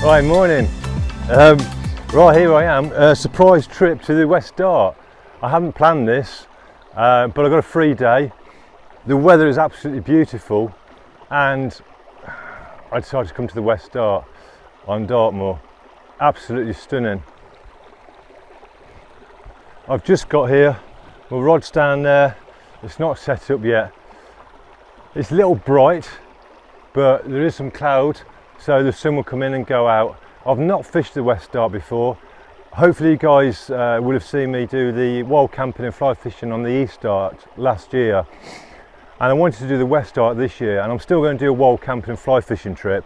Right, morning. Right, here I am, a surprise trip to the West Dart. I haven't planned this, but I've got a free day. The weather is absolutely beautiful and I decided to come to the West Dart on Dartmoor. Absolutely stunning. I've just got here, my rod's down there, it's not set up yet. It's a little bright, but there is some cloud, so the sun will come in and go out. I've not fished the West Dart before. Hopefully you guys will have seen me do the wild camping and fly fishing on the East Dart last year. And I wanted to do the West Dart this year, and I'm still going to do a wild camping and fly fishing trip.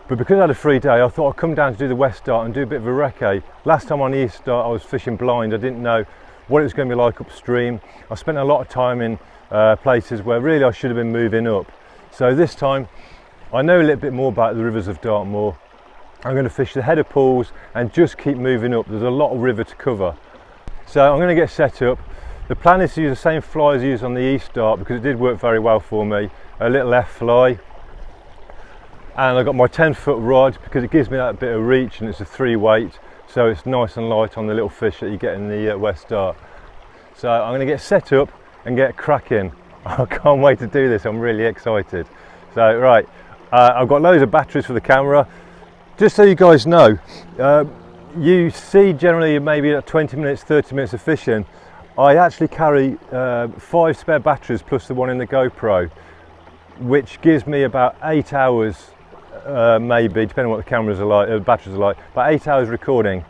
But because I had a free day, I thought I'd come down to do the West Dart and do a bit of a recce. Last time on the East Dart I was fishing blind. I didn't know what it was going to be like upstream. I spent a lot of time in places where really I should have been moving up. So this time I know a little bit more about the rivers of Dartmoor. I'm going to fish the header pools and just keep moving up. There's a lot of river to cover. So I'm going to get set up. The plan is to use the same fly as I used on the East Dart because it did work very well for me. A little F fly. And I've got my 10-foot rod because it gives me that bit of reach, and it's a 3 weight. So it's nice and light on the little fish that you get in the West Dart. So I'm going to get set up and get cracking. I can't wait to do this. I'm really excited. So right, I've got loads of batteries for the camera. Just so you guys know, you see generally maybe at 20 minutes, 30 minutes of fishing. I actually carry 5 spare batteries plus the one in the GoPro, which gives me about 8 hours, maybe, depending on what the cameras are like, the batteries are like, about 8 hours recording.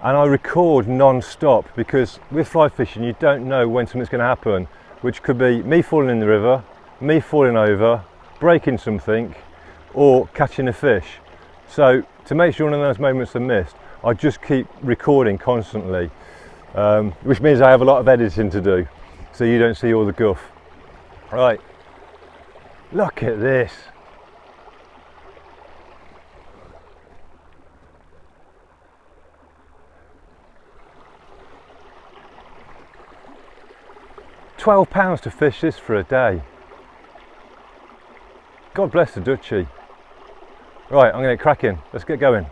And I record non-stop because with fly fishing you don't know when something's going to happen, which could be me falling in the river, me falling over, breaking something, or catching a fish. So to make sure none of those moments are missed, I just keep recording constantly, which means I have a lot of editing to do, so you don't see all the guff. Right, look at this. £12 to fish this for a day. God bless the Dutchie. Right, I'm going to get cracking. Let's get going.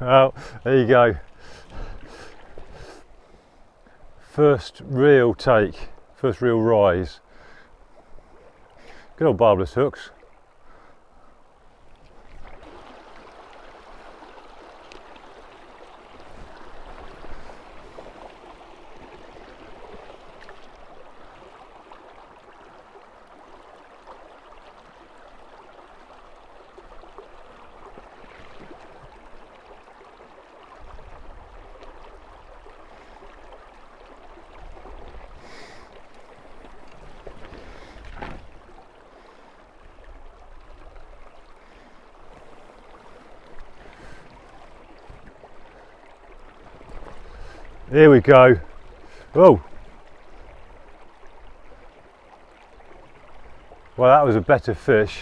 Well, there you go. First real take, first real rise. Good old barbless hooks. Here we go. Oh, well, that was a better fish,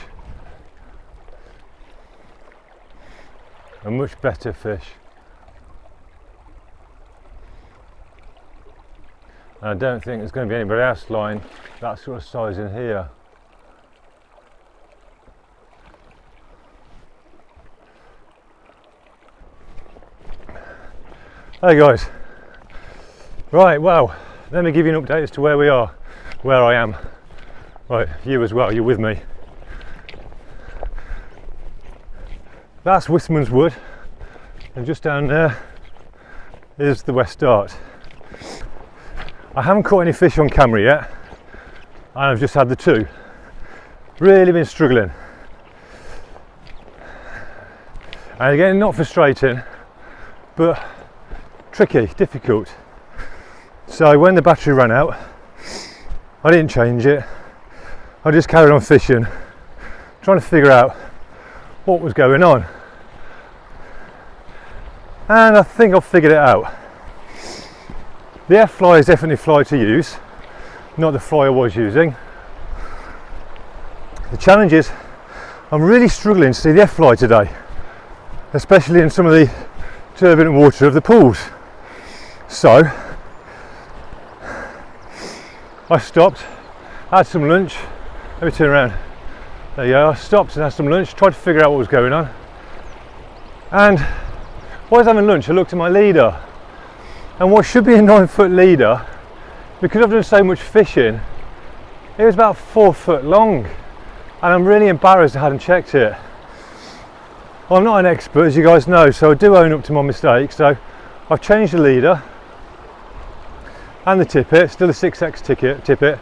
a much better fish. I don't think there's going to be anybody else line that sort of size in here. Hey guys, right, well, let me give you an update as to where we are, where I am. Right, you as well, you're with me. That's Wistman's Wood, and just down there is the West Dart. I haven't caught any fish on camera yet, and I've just had the two. Really been struggling. And again, not frustrating, but tricky, difficult. So when the battery ran out, I didn't change it. I just carried on fishing, trying to figure out what was going on. And I think I've figured it out. The F fly is definitely a fly to use, not the fly I was using. The challenge is I'm really struggling to see the F fly today, especially in some of the turbulent water of the pools. So I stopped, had some lunch. Let me turn around. There you go. I stopped and had some lunch, tried to figure out what was going on. And while I was having lunch, I looked at my leader, and what should be a 9-foot leader, because I've done so much fishing, it was about 4 foot long, and I'm really embarrassed I hadn't checked it. Well, I'm not an expert, as you guys know, so I do own up to my mistakes. So I've changed the leader and the tippet, still a 6X tippet,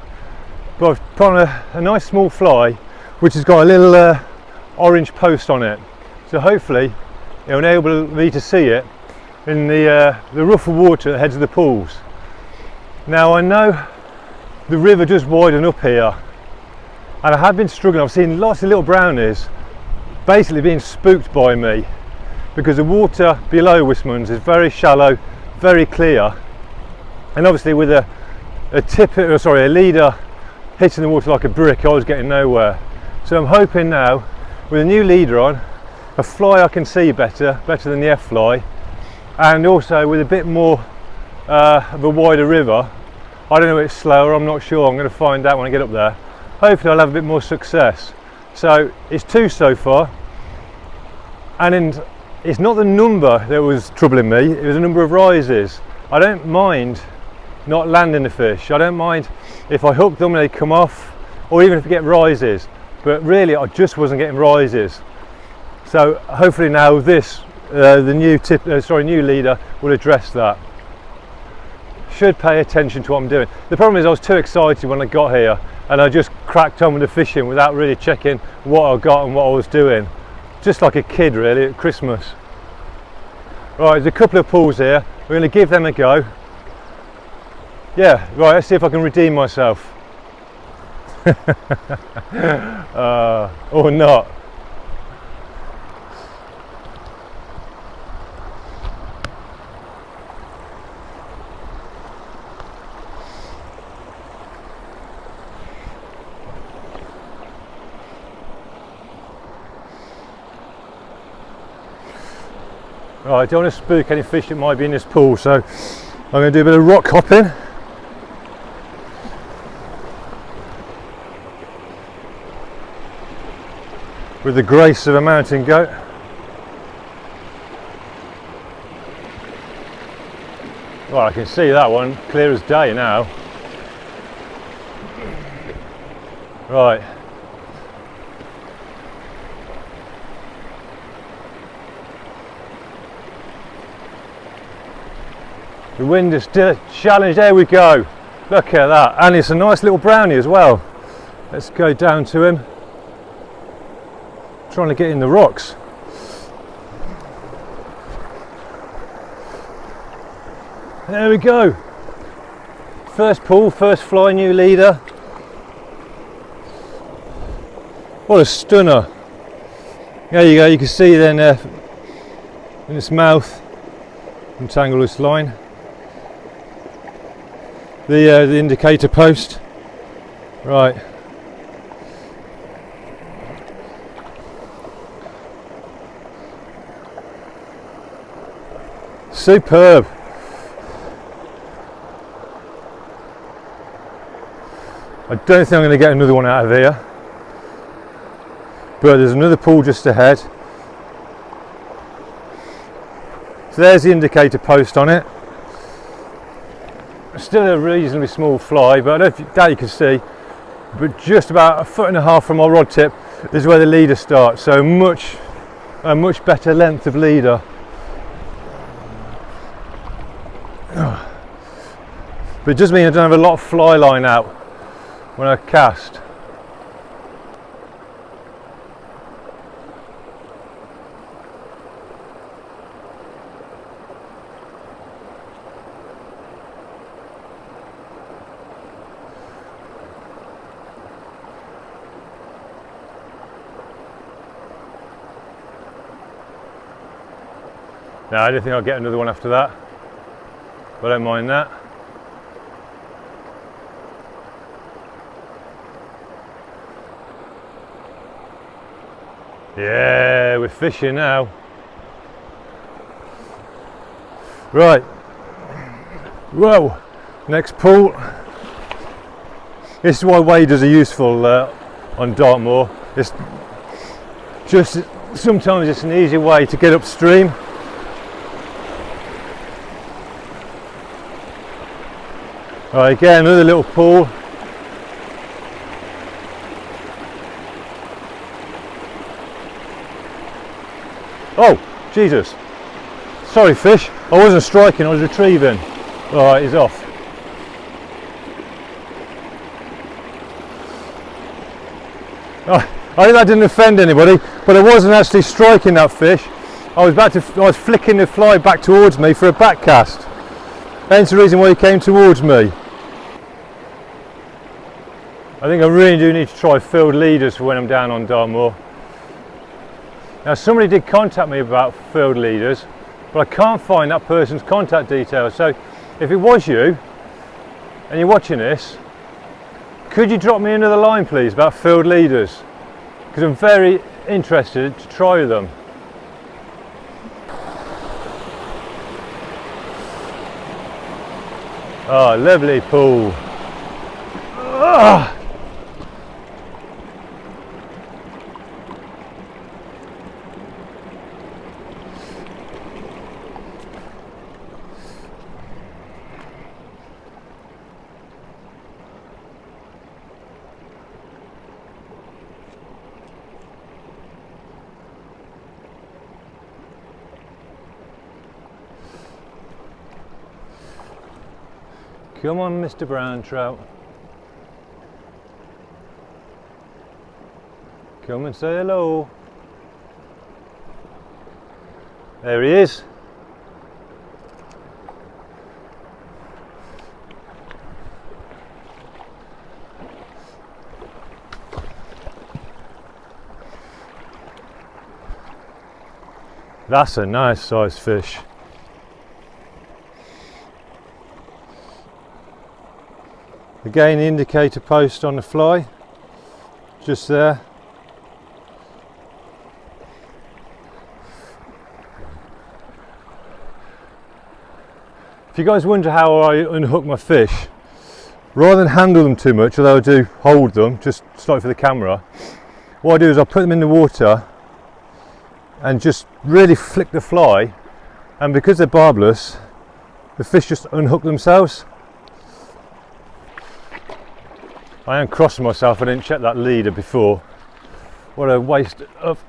but I've put on a nice small fly which has got a little orange post on it, so hopefully it'll enable me to see it in the rougher water that heads of the pools. Now I know the river does widen up here, and I have been struggling. I've seen lots of little brownies basically being spooked by me, because the water below Wistman's is very shallow, very clear, and obviously with a leader hitting the water like a brick, I was getting nowhere. So I'm hoping now, with a new leader on, a fly I can see better than the F fly, and also with a bit more of a wider river. I don't know if it's slower, I'm not sure, I'm going to find out when I get up there. Hopefully I'll have a bit more success. So it's 2 so far, and it's not the number that was troubling me, it was the number of rises. I don't mind not landing the fish, I don't mind if I hook them and they come off, or even if I get rises, but really I just wasn't getting rises. So hopefully now this, the new leader will address that. Should pay attention to what I'm doing. The problem is I was too excited when I got here, and I just cracked on with the fishing without really checking what I got and what I was doing. Just like a kid really at Christmas. Right, there's a couple of pools here, we're going to give them a go. Yeah, right, let's see if I can redeem myself. Or not. Right, I don't want to spook any fish that might be in this pool, so I'm going to do a bit of rock hopping. With the grace of a mountain goat. Well, I can see that one clear as day now. Right. The wind is still challenged, there we go. Look at that, and it's a nice little brownie as well. Let's go down to him. Trying to get in the rocks. There we go. First pull, first fly, new leader. What a stunner. There you go, you can see then in its mouth, untangle this line. The indicator post. Right. Superb. I don't think I'm going to get another one out of here, but there's another pool just ahead. It's So there's the indicator post on it. Still a reasonably small fly, but I don't doubt you can see. But just about 1.5 foot from my rod tip is where the leader starts. So a much better length of leader. But it does mean I don't have a lot of fly line out when I cast. No, I don't think I'll get another one after that, but I don't mind that. Yeah, we're fishing now. Right, whoa, next pull. This is why waders are useful on Dartmoor. It's just, sometimes it's an easy way to get upstream. Right, again, another little pull. Oh, Jesus. Sorry, fish. I wasn't striking, I was retrieving. Alright, he's off. Oh, I think that didn't offend anybody, but I wasn't actually striking that fish. I was flicking the fly back towards me for a back cast. Hence the reason why he came towards me. I think I really do need to try field leaders for when I'm down on Dartmoor. Now somebody did contact me about field leaders, but I can't find that person's contact details. So if it was you and you're watching this, could you drop me another line please about field leaders? Because I'm very interested to try them. Oh, lovely pull. Ah. Come on, Mr. Brown Trout. Come and say hello. There he is. That's a nice sized fish. Again, the indicator post on the fly, just there. If you guys wonder how I unhook my fish, rather than handle them too much, although I do hold them, just slightly for the camera, what I do is I put them in the water and just really flick the fly, and because they're barbless, the fish just unhook themselves. I am crossing myself, I didn't check that leader before. What a waste of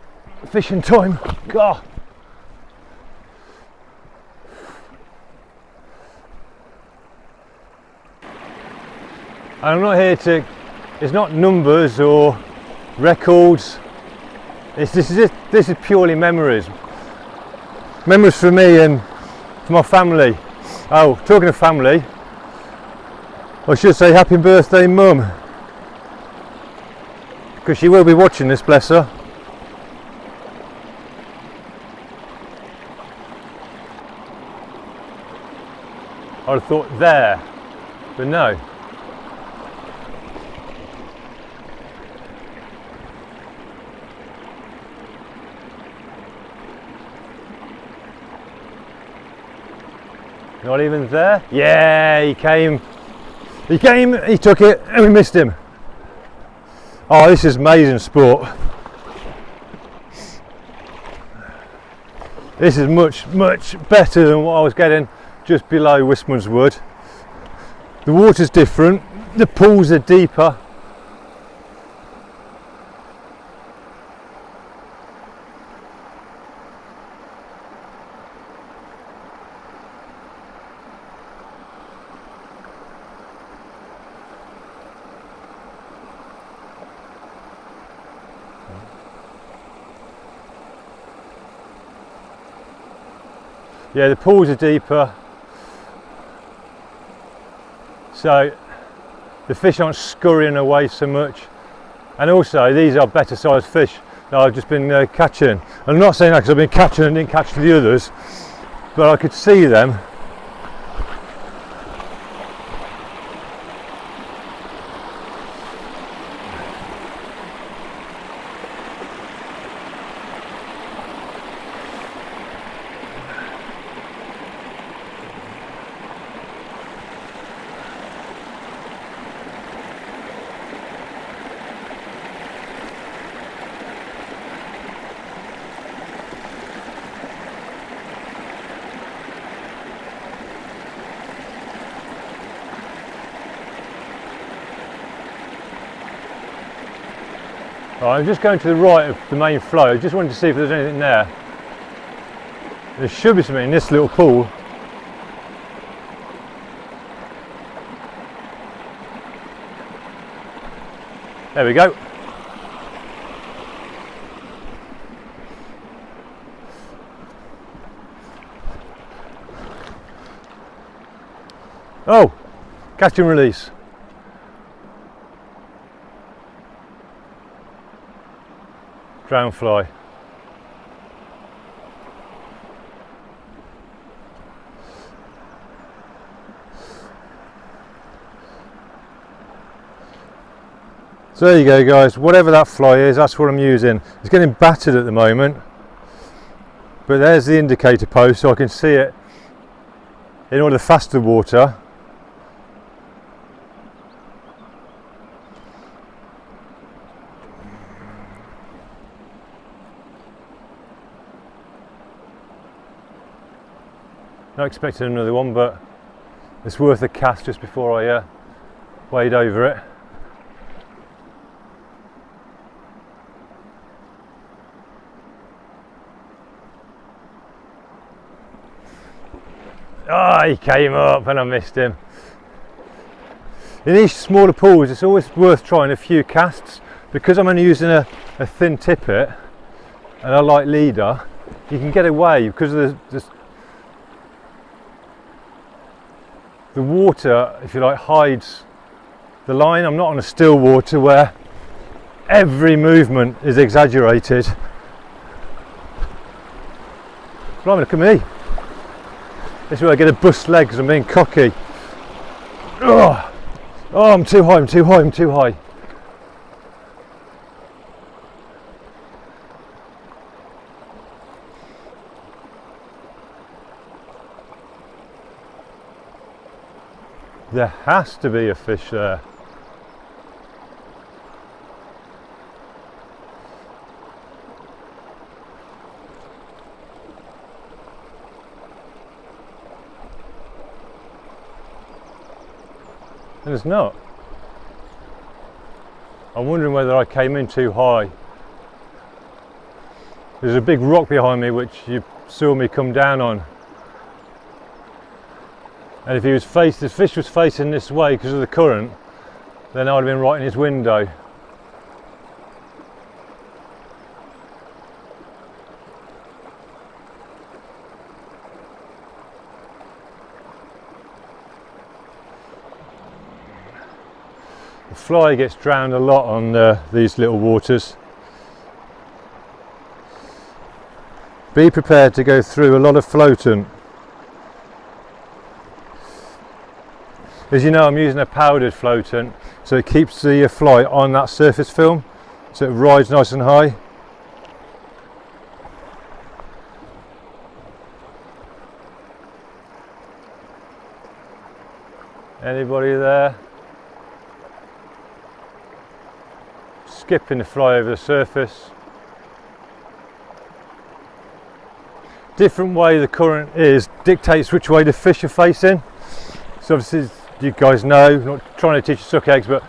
fishing time. God. I'm not here to, it's not numbers or records. This is purely memories. Memories for me and for my family. Oh, talking of family, I should say happy birthday, Mum. Because she will be watching this, bless her. I would have thought there, but no. Not even there? Yeah, he came, he took it, and we missed him. Oh, this is amazing sport. This is much better than what I was getting just below Wistman's Wood. The water's different, the pools are deeper. Yeah, the pools are deeper, so the fish aren't scurrying away so much, and also these are better sized fish that I've just been catching. I'm not saying that because I've been catching and didn't catch the others, but I could see them. Right, I'm just going to the right of the main flow. I just wanted to see if there's anything there. There should be something in this little pool. There we go. Oh, catch and release. Drown fly. So there you go guys, whatever that fly is, that's what I'm using. It's getting battered at the moment, but there's the indicator post so I can see it in all the faster water. Not expecting another one, but it's worth a cast just before I wade over it. Ah, he came up and I missed him. In these smaller pools, it's always worth trying a few casts because I'm only using a thin tippet and a light leader. You can get away because of the water, if you like, hides the line. I'm not on a still water where every movement is exaggerated. Blimey, look at me. This is where I get a bust leg because I'm being cocky. Oh, I'm too high, I'm too high, I'm too high. There has to be a fish there. And there's not. I'm wondering whether I came in too high. There's a big rock behind me which you saw me come down on. And if the fish was facing this way because of the current, then I would have been right in his window. The fly gets drowned a lot on these little waters. Be prepared to go through a lot of floatant. As you know, I'm using a powdered floatant, so it keeps the fly on that surface film, so it rides nice and high. Anybody there? Skipping the fly over the surface. different way the current is dictates which way the fish are facing. So obviously, you guys know, not trying to teach you suck eggs, but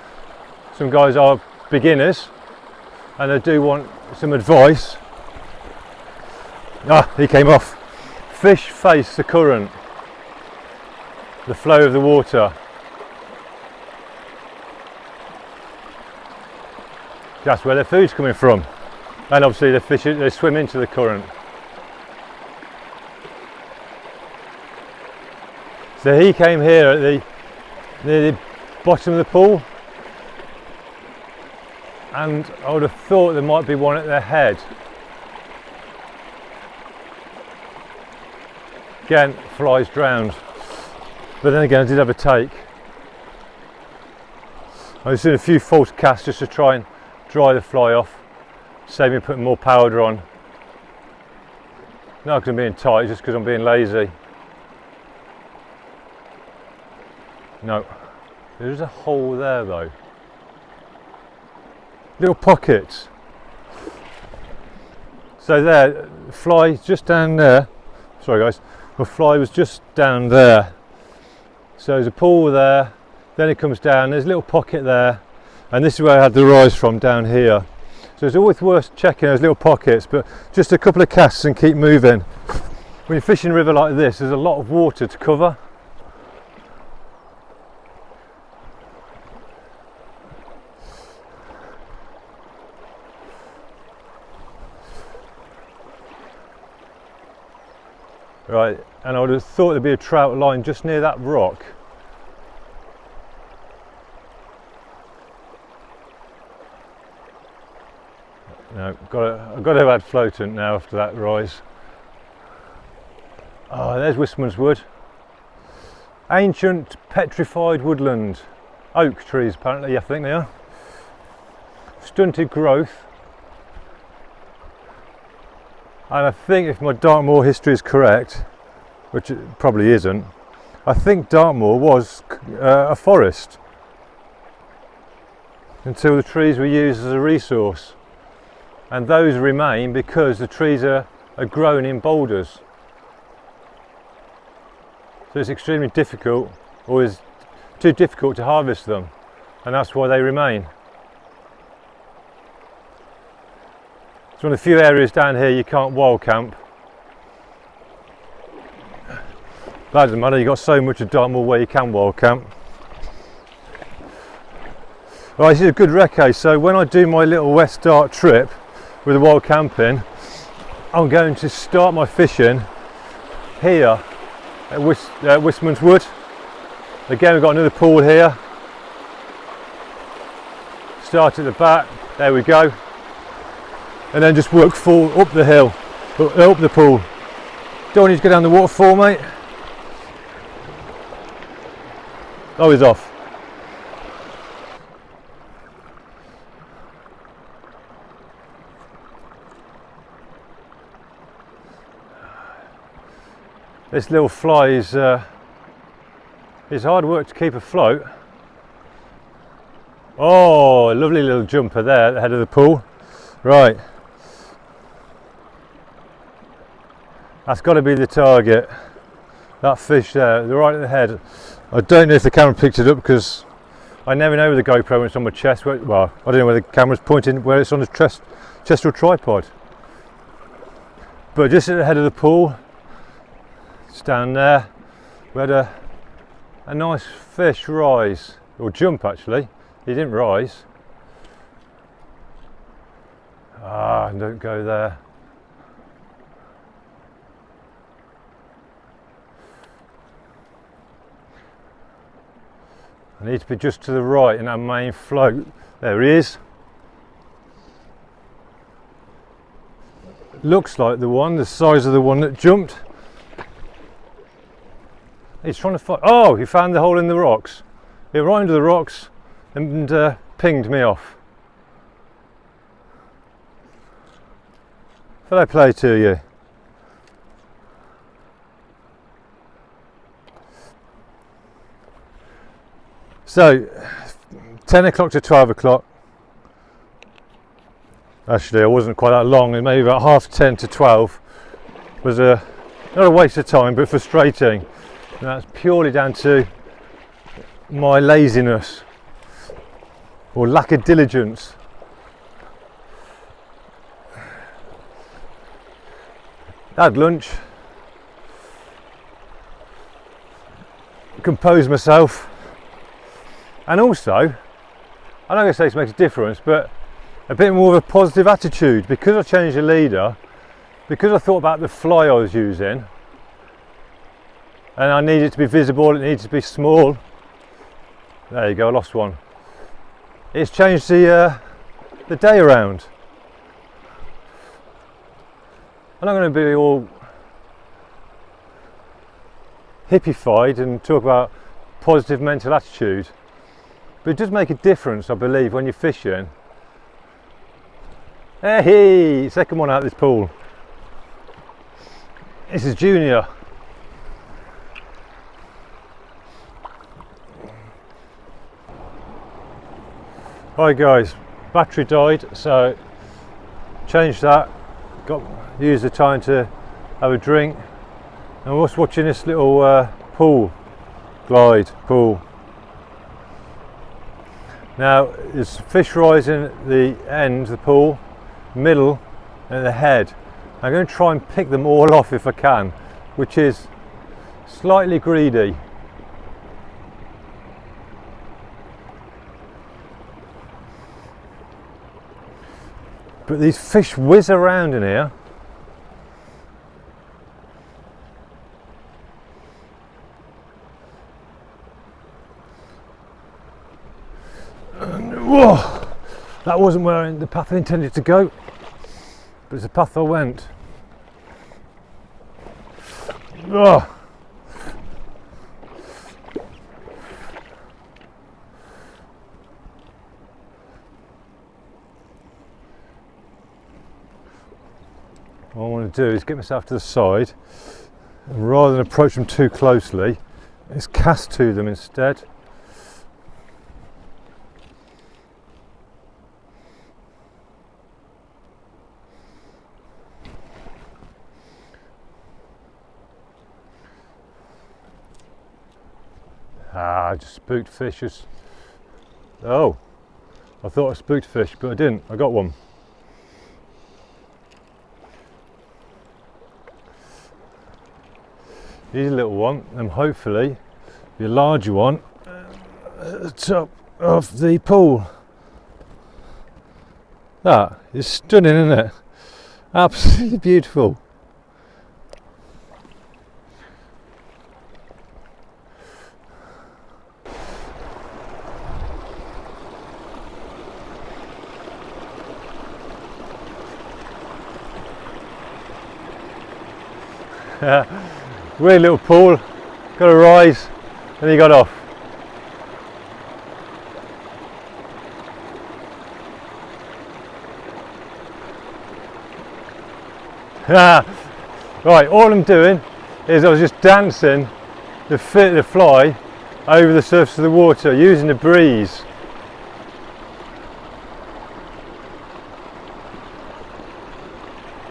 some guys are beginners and they do want some advice. Ah, he came off. Fish face the current, the flow of the water. That's where their food's coming from. And obviously the fish, they swim into the current. So he came here at near the bottom of the pool, and I would have thought there might be one at their head. Again, flies drowned, but then again I did have a take. I was doing a few false casts just to try and dry the fly off, save me putting more powder on. Not because I'm being tight, just because I'm being lazy. No, there is a hole there though. Little pockets. So there, the fly just down there. Sorry guys, the fly was just down there. So there's a pool there, then it comes down, there's a little pocket there, and this is where I had the rise from, down here. So it's always worth checking those little pockets, but just a couple of casts and keep moving. When you're fishing a river like this, there's a lot of water to cover. Right, and I would have thought there'd be a trout line just near that rock. No, I've got to have had floatant now after that rise. Oh, there's Wistman's wood. Ancient petrified woodland. Oak trees apparently, I think they are. Stunted growth. And I think if my Dartmoor history is correct, which it probably isn't, I think Dartmoor was a forest until the trees were used as a resource. And those remain because the trees are grown in boulders. So it's extremely difficult, or is too difficult to harvest them, and that's why they remain. It's one of the few areas down here you can't wild camp. That doesn't matter, you've got so much of Dartmoor where you can wild camp. Right, this is a good recce. So when I do my little West Dart trip with the wild camping, I'm going to start my fishing here at Wistman's Wood. Again, we've got another pool here. Start at the back, there we go. And then just work full up the hill, up the pool. Don't need to go down the waterfall, mate. Oh, he's off. This little fly is hard work to keep afloat. Oh, a lovely little jumper there at the head of the pool. Right. That's got to be the target. That fish there, they're right at the head. I don't know if the camera picked it up because I never know with the GoPro when it's on my chest. Well, I don't know where the camera's pointing, where it's on the chest or tripod. But just at the head of the pool, it's down there, we had a nice fish rise, or jump actually. He didn't rise. Ah, don't go there. I need to be just to the right in that main float. There he is. Looks like the size of the one that jumped. He's trying to find. Oh, he found the hole in the rocks. He went right into the rocks and pinged me off. Fair play to you. So, 10 o'clock to 12 o'clock. Actually, I wasn't quite that long, and maybe about half 10 to 12 was a not a waste of time, but frustrating. And that's purely down to my laziness or lack of diligence. Had lunch, composed myself, and also, I'm not going to say this makes a difference, but a bit more of a positive attitude because I changed the leader, because I thought about the fly I was using, and I needed it to be visible, it needed to be small. There you go, I lost one. It's changed the day around. I'm not going to be all hippified and talk about positive mental attitude, but it does make a difference, I believe, when you're fishing. Hey, second one out of this pool. This is Junior. Hi guys, battery died, so changed that. Use the time to have a drink, and we're just watching this little glide pool. Now there's fish rising at the end of the pool, middle and the head. I'm going to try and pick them all off if I can, which is slightly greedy. But these fish whiz around in here. And, whoa, that wasn't where the path I intended to go, but it's the path I went. Oh. What I want to do is get myself to the side, and rather than approach them too closely, is cast to them instead. I just spooked fishes. Oh, I thought I spooked fish, but I didn't. I got one. Here's a little one, and hopefully be a larger one at the top of the pool. That is stunning, isn't it? Absolutely beautiful. Weird little pool, got a rise, and he got off. Right, all I'm doing is I was just dancing the fly over the surface of the water using the breeze.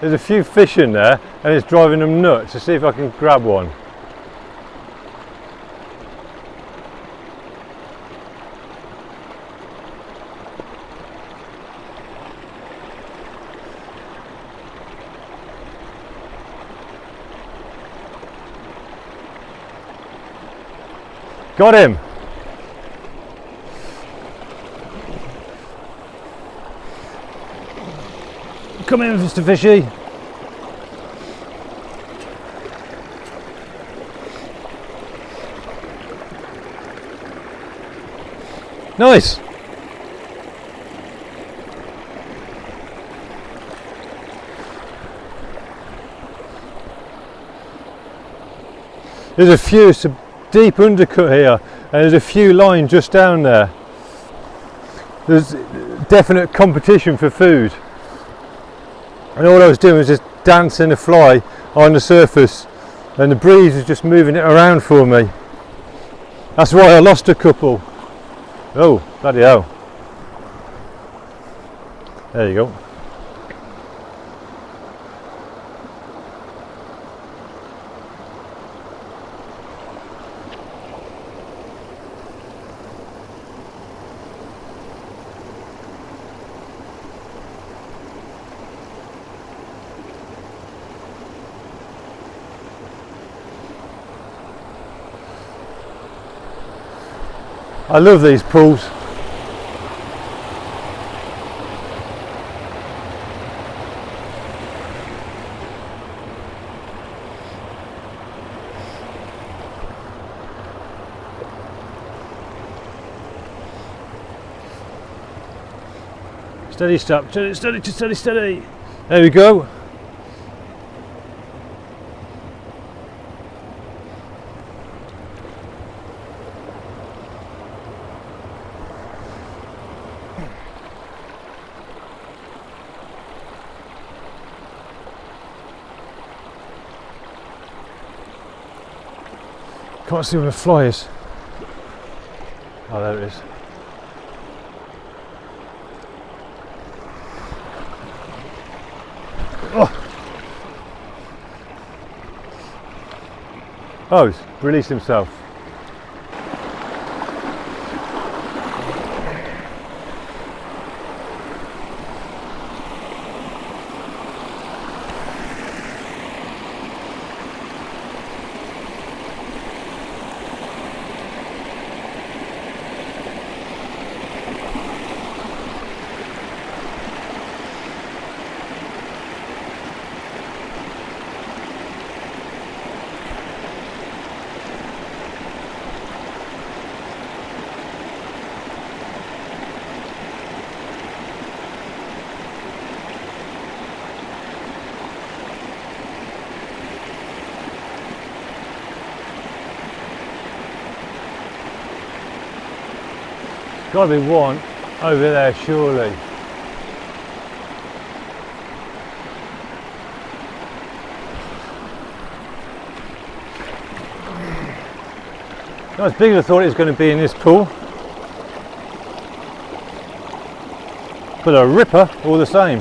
There's a few fish in there and it's driving them nuts. To see if I can grab one. Got him! Come in, Mr. Fishy. Nice. There's a few, it's a deep undercut here, and there's a few lines just down there. There's definite competition for food. And all I was doing was just dancing a fly on the surface, and the breeze was just moving it around for me. That's why I lost a couple. Oh, bloody hell. There you go. I love these pools. Steady, stop, steady, steady, steady, steady. There we go. Can't see where the fly is. Oh, there it is. Oh, he's released himself. Got to be one over there, surely. Not as big as I thought it was going to be in this pool, but a ripper all the same.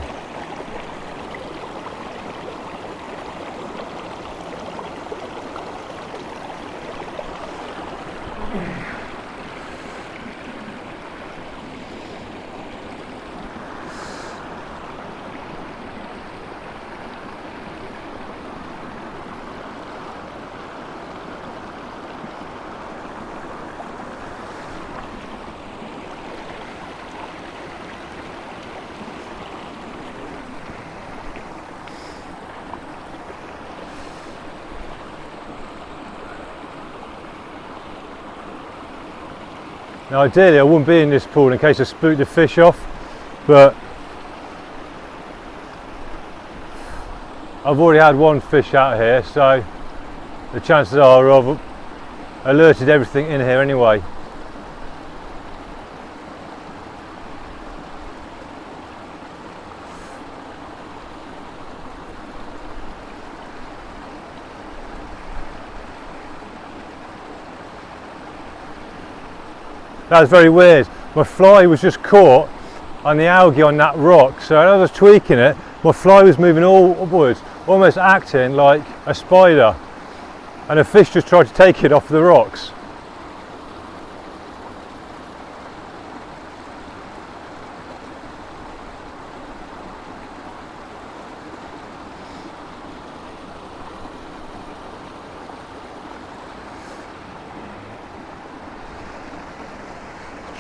Now ideally I wouldn't be in this pool in case I spooked the fish off, but I've already had one fish out here, so the chances are I've alerted everything in here anyway. That was very weird. My fly was just caught on the algae on that rock, so as I was tweaking it, my fly was moving all upwards, almost acting like a spider, and a fish just tried to take it off the rocks.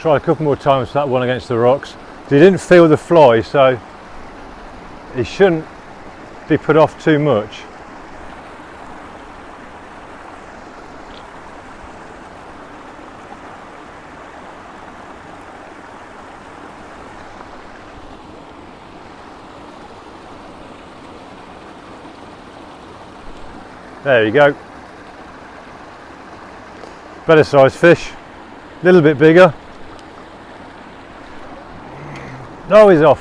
Try a couple more times for that one against the rocks. He didn't feel the fly, so he shouldn't be put off too much. There you go. Better sized fish, a little bit bigger. No, he's off.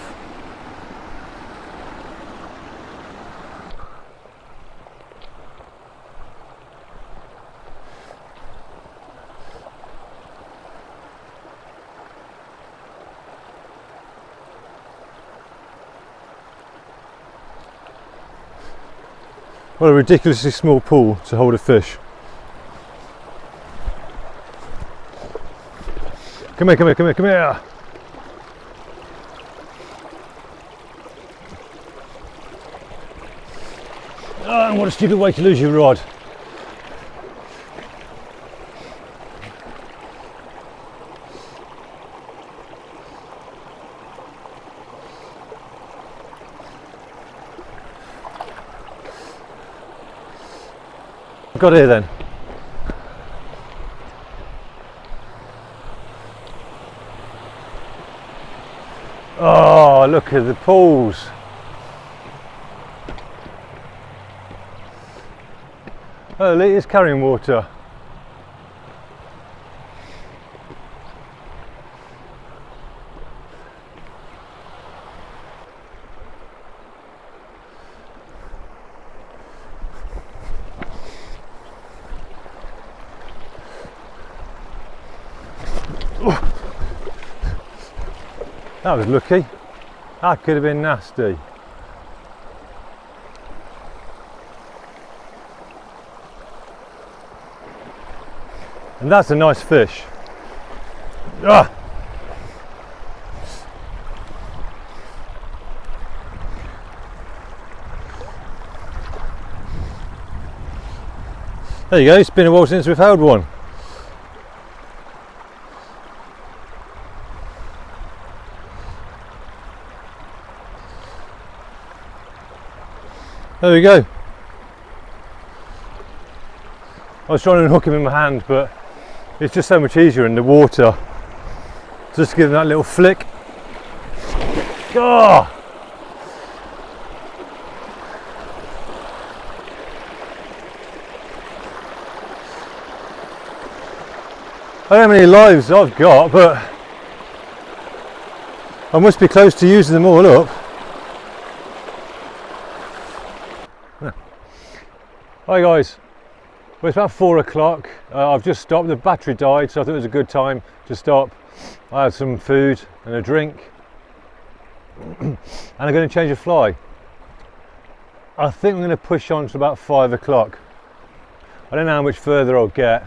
What a ridiculously small pool to hold a fish. Come here, come here, come here, come here. Oh, what a stupid way to lose your rod. got here then? Oh, look at the pools. Oh, it is carrying water. That was lucky. That could have been nasty. And that's a nice fish. Ah! There you go, it's been a while since we've held one. There we go. I was trying to hook him in my hand, but it's just so much easier in the water. Just give him that little flick. Oh! I don't know how many lives I've got, but I must be close to using them all up. Hi guys, well, it's about 4 o'clock. I've just stopped, the battery died, so I thought it was a good time to stop. I had some food and a drink and I'm going to change a fly. I think I'm going to push on to about 5 o'clock. I don't know how much further I'll get.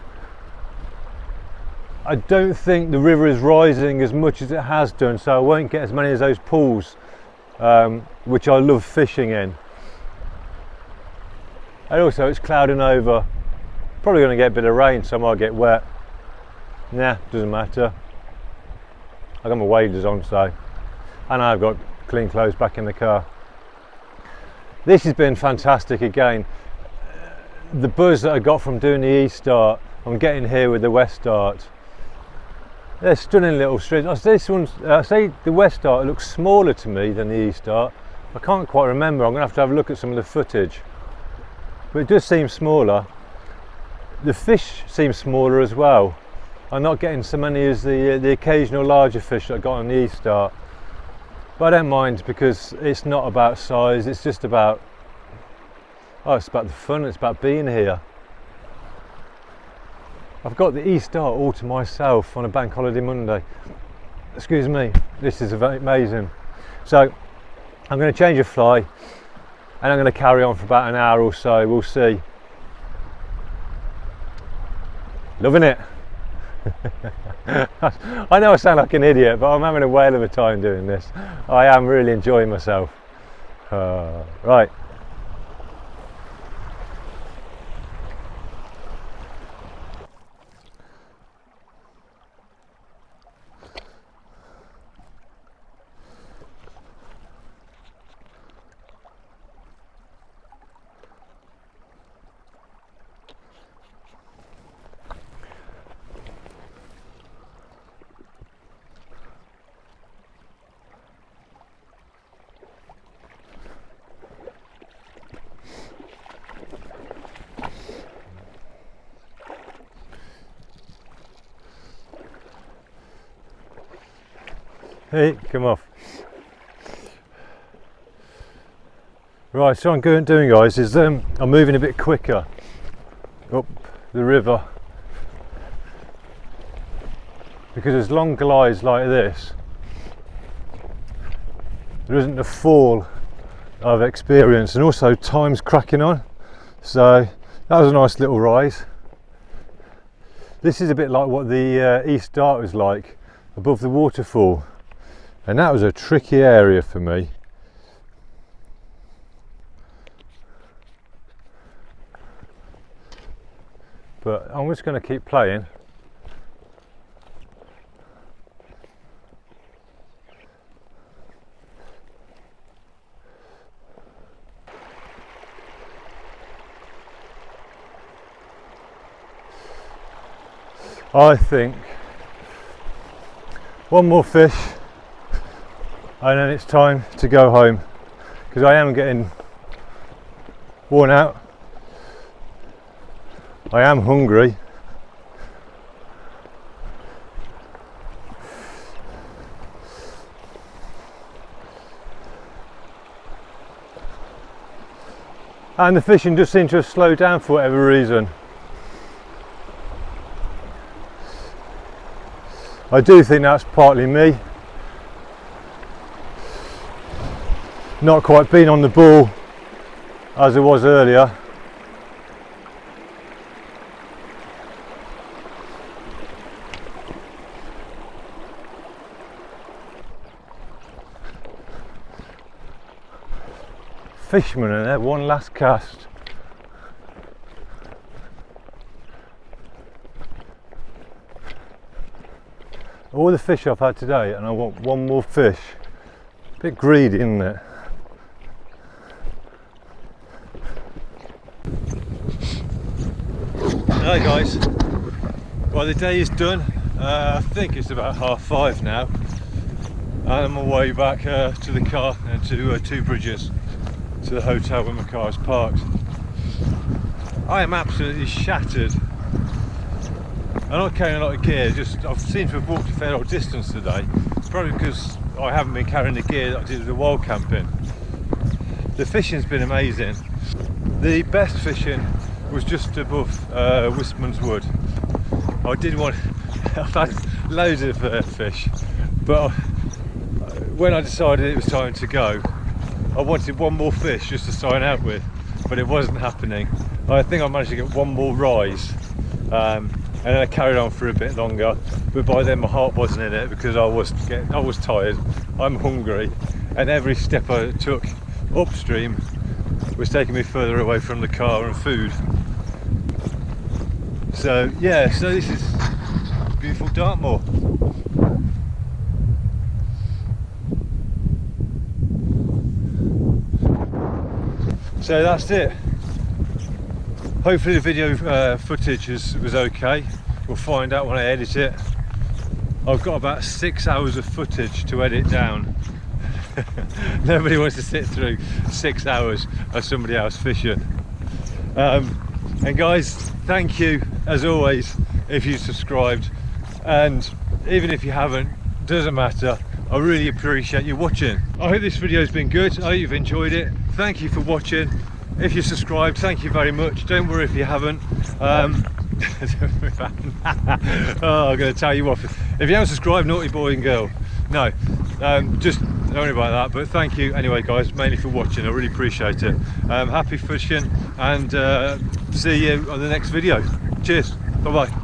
I don't think the river is rising as much as it has done, so I won't get as many of those pools, which I love fishing in. And also it's clouding over, probably going to get a bit of rain, so I might get wet. Nah, doesn't matter. I've got my waders on, so, and I've got clean clothes back in the car. This has been fantastic again. The buzz that I got from doing the east start, I'm getting here with the west start. They're stunning little streams. I say the west start looks smaller to me than the east start. I can't quite remember. I'm going to have a look at some of the footage. But it does seem smaller. The fish seem smaller as well. I'm not getting so many as the occasional larger fish that I got on the east start. But I don't mind, because it's not about size, it's just about, oh, it's about the fun, it's about being here. I've got the east start all to myself on a bank holiday Monday. Excuse me, this is amazing. So I'm going to change a fly and I'm going to carry on for about an hour or so, we'll see. Loving it. I know I sound like an idiot, but I'm having a whale of a time doing this. I am really enjoying myself. Right. Hey, come off. Right, so what I'm doing, guys, is I'm moving a bit quicker up the river, because as long glides like this, there isn't the fall I've experienced, and also time's cracking on, so that was a nice little rise. This is a bit like what the East Dart was like above the waterfall, and that was a tricky area for me. But I'm just going to keep playing. I think one more fish and then it's time to go home, because I am getting worn out. I am hungry. And the fishing just seems to have slowed down for whatever reason. I do think that's partly me. Not quite being on the ball as it was earlier. Fisherman in there, one last cast. All the fish I've had today, and I want one more fish. A bit greedy, isn't it? Hi guys. Well, the day is done. I think it's about 5:30 now. And I'm on my way back to the car and to Two Bridges, to the hotel where my car is parked. I am absolutely shattered. I'm not carrying a lot of gear, just I've seemed to have walked a fair old distance today, probably because I haven't been carrying the gear that I did with the wild camping. The fishing's been amazing. The best fishing was just above Wistman's Wood. I did want, I've had loads of fish, but when I decided it was time to go, I wanted one more fish just to sign out with, but it wasn't happening. I think I managed to get one more rise, and then I carried on for a bit longer, but by then my heart wasn't in it, because I was tired, I'm hungry, and every step I took upstream was taking me further away from the car and food. So yeah, so this is beautiful Dartmoor. So that's it. Hopefully the video footage was okay. We'll find out when I edit it. I've got about 6 hours of footage to edit down. Nobody wants to sit through 6 hours of somebody else fishing. And guys, thank you as always if you subscribed, and even if you haven't, doesn't matter. I really appreciate you watching. I hope this video has been good. I hope you've enjoyed it. Thank you for watching. If you're subscribed, thank you very much. Don't worry if you haven't. I'm going to tell you what, if you haven't subscribed, naughty boy and girl. No, just don't worry about that. But thank you anyway, guys, mainly for watching. I really appreciate it. Happy fishing, and see you on the next video. Cheers. Bye bye.